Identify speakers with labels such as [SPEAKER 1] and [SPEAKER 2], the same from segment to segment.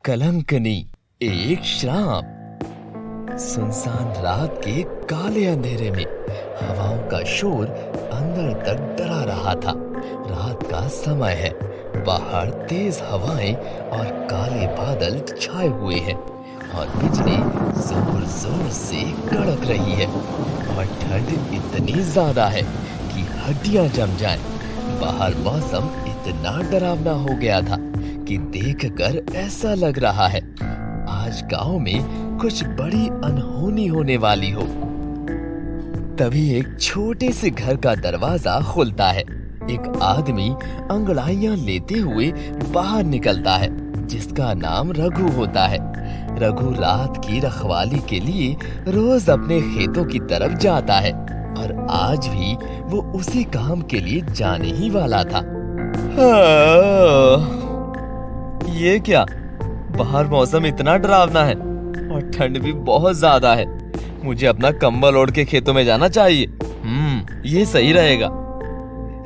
[SPEAKER 1] कलंकनी एक श्राप। सुनसान रात के काले अंधेरे में हवाओं का शोर अंदर तक डरा रहा था। रात का समय है, बाहर तेज हवाएं और काले बादल छाए हुए हैं और बिजली जोर जोर से कड़क रही है और ठंड इतनी ज्यादा है कि हड्डियां जम जाएं। बाहर मौसम इतना डरावना हो गया था कि देखकर ऐसा लग रहा है आज गांव में कुछ बड़ी अनहोनी होने वाली हो। तभी एक छोटे से घर का दरवाजा खुलता है। एक आदमी अंगड़ाइयां लेते हुए बाहर निकलता है, जिसका नाम रघु होता है। रघु रात की रखवाली के लिए रोज अपने खेतों की तरफ जाता है और आज भी वो उसी काम के लिए जाने ही वाला था। ये क्या, बाहर मौसम इतना डरावना है और ठंड भी बहुत ज्यादा है। मुझे अपना कंबल ओढ़ के खेतों में जाना चाहिए। ये सही रहेगा।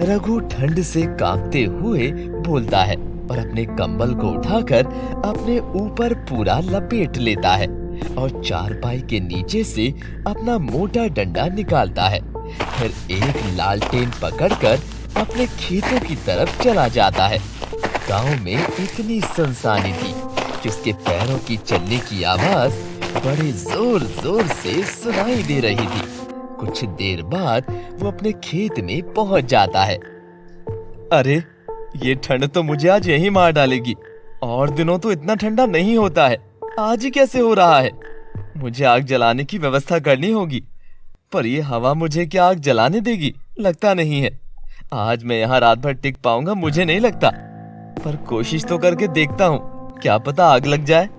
[SPEAKER 1] रघु ठंड से कांपते हुए बोलता है और अपने कंबल को उठाकर अपने ऊपर पूरा लपेट लेता है और चारपाई के नीचे से अपना मोटा डंडा निकालता है। फिर एक लालटेन पकड़कर अपने खेतों की तरफ चला जाता है। गांव में इतनी सनसनी थी कि उसके पैरों की चलने की आवाज बड़े जोर जोर से सुनाई दे रही थी। कुछ देर बाद वो अपने खेत में पहुंच जाता है। अरे, ये ठंड तो मुझे आज यहीं मार डालेगी। और दिनों तो इतना ठंडा नहीं होता है, आज ही कैसे हो रहा है? मुझे आग जलाने की व्यवस्था करनी होगी, पर ये हवा मुझे क्या आग जलाने देगी? लगता नहीं है। आज मैं यहाँ रात भर टिक पाऊंगा, मुझे नहीं लगता, पर कोशिश तो करके देखता हूँ, क्या पता आग लग जाए।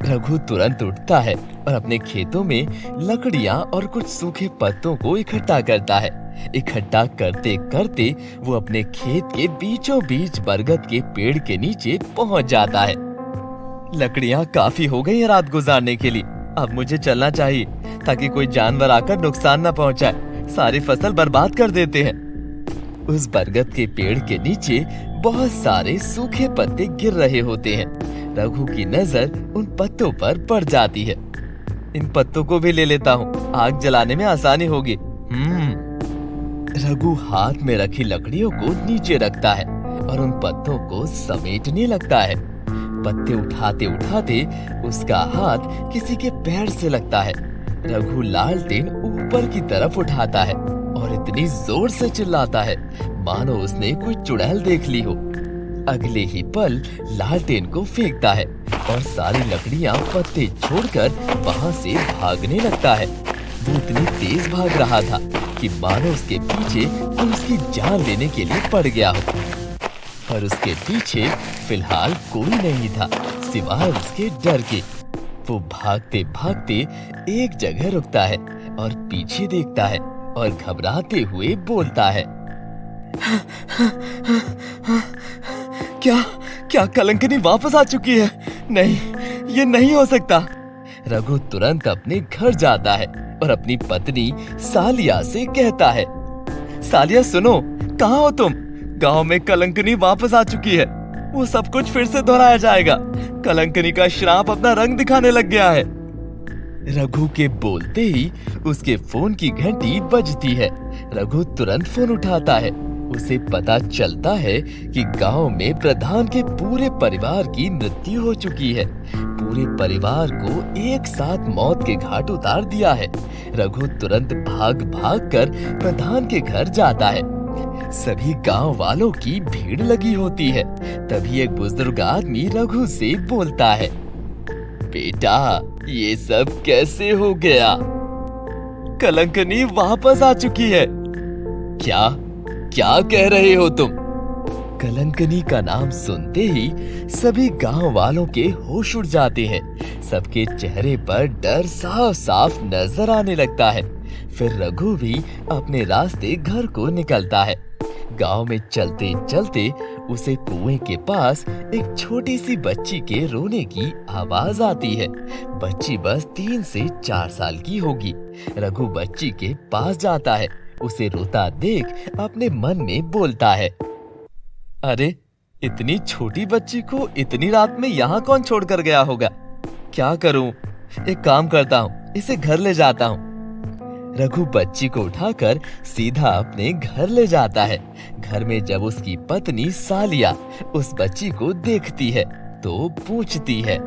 [SPEAKER 1] रघु तुरंत उठता है और अपने खेतों में लकड़ियां और कुछ सूखे पत्तों को इकट्ठा करता है। इकट्ठा करते करते वो अपने खेत के बीचों बीच बरगद के पेड़ के नीचे पहुंच जाता है। लकड़ियां काफी हो गई हैं रात गुजारने के लिए। अब मुझे चलना चाहिए ताकि कोई जानवर आकर नुकसान न पहुंचाए, सारी फसल बर्बाद कर देते हैं। उस बरगद के पेड़ के नीचे बहुत सारे सूखे पत्ते गिर रहे होते हैं। रघु की नजर उन पत्तों पर पड़ जाती है। इन पत्तों को भी ले लेता हूँ, आग जलाने में आसानी होगी। रघु हाथ में रखी लकड़ियों को नीचे रखता है और उन पत्तों को समेटने लगता है। पत्ते उठाते उठाते उसका हाथ किसी के पैर से लगता है। रघु लालटेन ऊपर की तरफ उठाता है और इतनी जोर से चिल्लाता है मानो उसने कोई चुड़ैल देख ली हो। अगले ही पल लालटेन को फेंकता है और सारी लकड़ियां पत्ते छोड़कर वहां से भागने लगता है। वो इतनी तेज भाग रहा था कि मानो उसके पीछे कोई उसकी जान लेने के लिए पड़ गया हो, पर उसके पीछे फिलहाल कोई नहीं था सिवाय उसके डर के। वो भागते भागते एक जगह रुकता है और पीछे देखता है और घबराते हुए बोलता है, क्या कलंकनी वापस आ चुकी है? नहीं, ये नहीं हो सकता। रघु तुरंत अपने घर जाता है और अपनी पत्नी सालिया से कहता है, सालिया सुनो, कहाँ हो तुम? गांव में कलंकनी वापस आ चुकी है। वो सब कुछ फिर से दोहराया जाएगा। कलंकनी का श्राप अपना रंग दिखाने लग गया है। रघु के बोलते ही उसके फोन की घंटी बजती है। रघु तुरंत फोन उठाता है। उसे पता चलता है कि गांव में प्रधान के पूरे परिवार की मृत्यु हो चुकी है। पूरे परिवार को एक साथ मौत के घाट उतार दिया है। रघु तुरंत भाग भाग कर प्रधान के घर जाता है। सभी गांव वालों की भीड़ लगी होती है। तभी एक बुजुर्ग आदमी रघु से बोलता है, बेटा, ये सब कैसे हो गया? कलंकनी वापस आ चुकी है। क्या कह रहे हो तुम? कलंकनी का नाम सुनते ही सभी गांव वालों के होश उड़ जाते हैं। सबके चेहरे पर डर साफ साफ नजर आने लगता है। फिर रघु भी अपने रास्ते घर को निकलता है। गांव में चलते चलते उसे कुएं के पास एक छोटी सी बच्ची के रोने की आवाज आती है। बच्ची बस 3 से 4 साल की होगी। रघु बच्ची के पास जाता है। उसे रोता देख अपने मन में बोलता है, अरे, इतनी छोटी बच्ची को इतनी रात में यहाँ कौन छोड़ कर गया होगा? क्या करूं? एक काम करता हूँ, इसे घर ले जाता हूँ। रघु बच्ची को उठाकर सीधा अपने घर ले जाता है। घर में जब उसकी पत्नी सालिया उस बच्ची को देखती है तो पूछती है,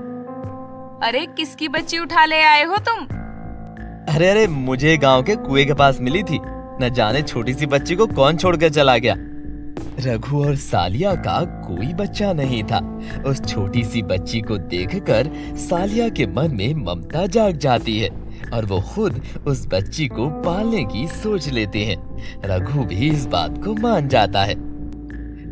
[SPEAKER 2] अरे किसकी बच्ची उठा ले आए हो तुम?
[SPEAKER 1] अरे मुझे गांव के कुएं के पास मिली थी। न जाने छोटी सी बच्ची को कौन छोड़कर चला गया। रघु और सालिया का कोई बच्चा नहीं था। उस छोटी सी बच्ची को देखकर सालिया के मन में ममता जाग जाती है और वो खुद उस बच्ची को पालने की सोच लेते हैं। रघु भी इस बात को मान जाता है।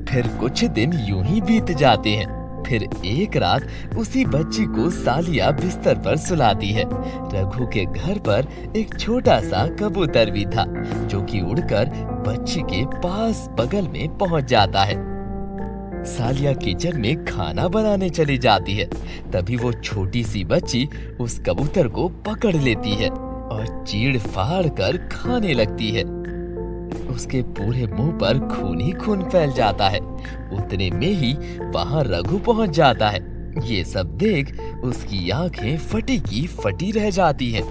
[SPEAKER 1] फिर कुछ दिन यूं ही बीत जाते हैं। फिर एक रात उसी बच्ची को सालिया बिस्तर पर सुलाती है। रघु के घर पर एक छोटा सा कबूतर भी था जो कि उड़कर बच्ची के पास बगल में पहुंच जाता है। सालिया किचन में खाना बनाने चली जाती है। तभी वो छोटी सी बच्ची उस कबूतर को पकड़ लेती है और चीड़ फाड़ कर खाने लगती है। उसके पूरे मुंह पर खून ही खून फैल जाता है। उतने में ही वहां रघु पहुंच जाता है। ये सब देख उसकी आंखें फटी की फटी रह जाती हैं।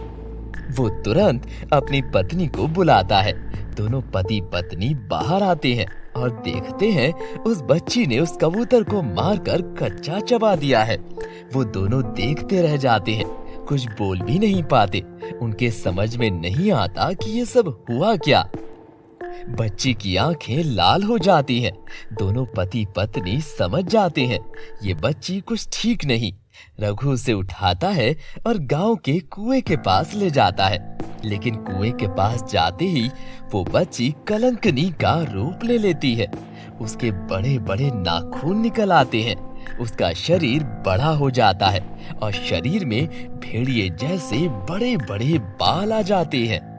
[SPEAKER 1] वो तुरंत अपनी पत्नी को बुलाता है। दोनों पति पत्नी बाहर आते हैं और देखते हैं उस बच्ची ने उस कबूतर को मारकर कच्चा चबा दिया है। वो दोनों देखते रह जाते हैं, कुछ बोल भी नहीं पाते। उनके समझ में नहीं आता कि ये सब हुआ क्या। बच्ची की आंखें लाल हो जाती हैं। दोनों पति पत्नी समझ जाते हैं ये बच्ची कुछ ठीक नहीं। रघु उसे उठाता है और गांव के कुएं के पास ले जाता है। लेकिन कुएं के पास जाते ही वो बच्ची कलंकनी का रूप ले लेती है। उसके बड़े बड़े नाखून निकल आते हैं। उसका शरीर बड़ा हो जाता है और शरीर में भेड़िए जैसे बड़े बड़े बाल आ जाते हैं।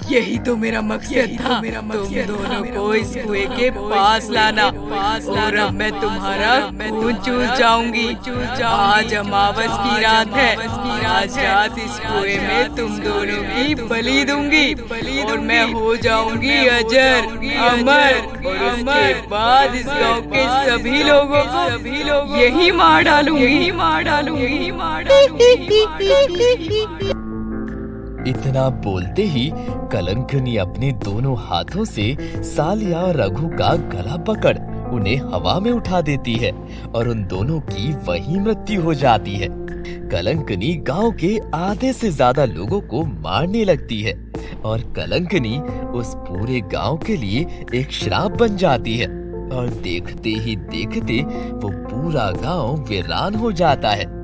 [SPEAKER 3] यही तो मेरा मकसद था, तुम दोनों को इस कुएं के पास लाना और अब मैं तुम्हारा खून चूस जाऊंगी। आज अमावस की रात है। आज रात इस कुएं में तुम दोनों की बलि दूंगी और मैं हो जाऊंगी अजर अमर। और उसके बाद इस गांव के सभी लोगों को यही मार डालूंगी।
[SPEAKER 1] इतना बोलते ही कलंकनी अपने दोनों हाथों से सालिया और रघु का गला पकड़ उन्हें हवा में उठा देती है और उन दोनों की वहीं मृत्यु हो जाती है। कलंकनी गांव के आधे से ज्यादा लोगों को मारने लगती है और कलंकनी उस पूरे गांव के लिए एक श्राप बन जाती है और देखते ही देखते वो पूरा गांव वीरान हो जाता है।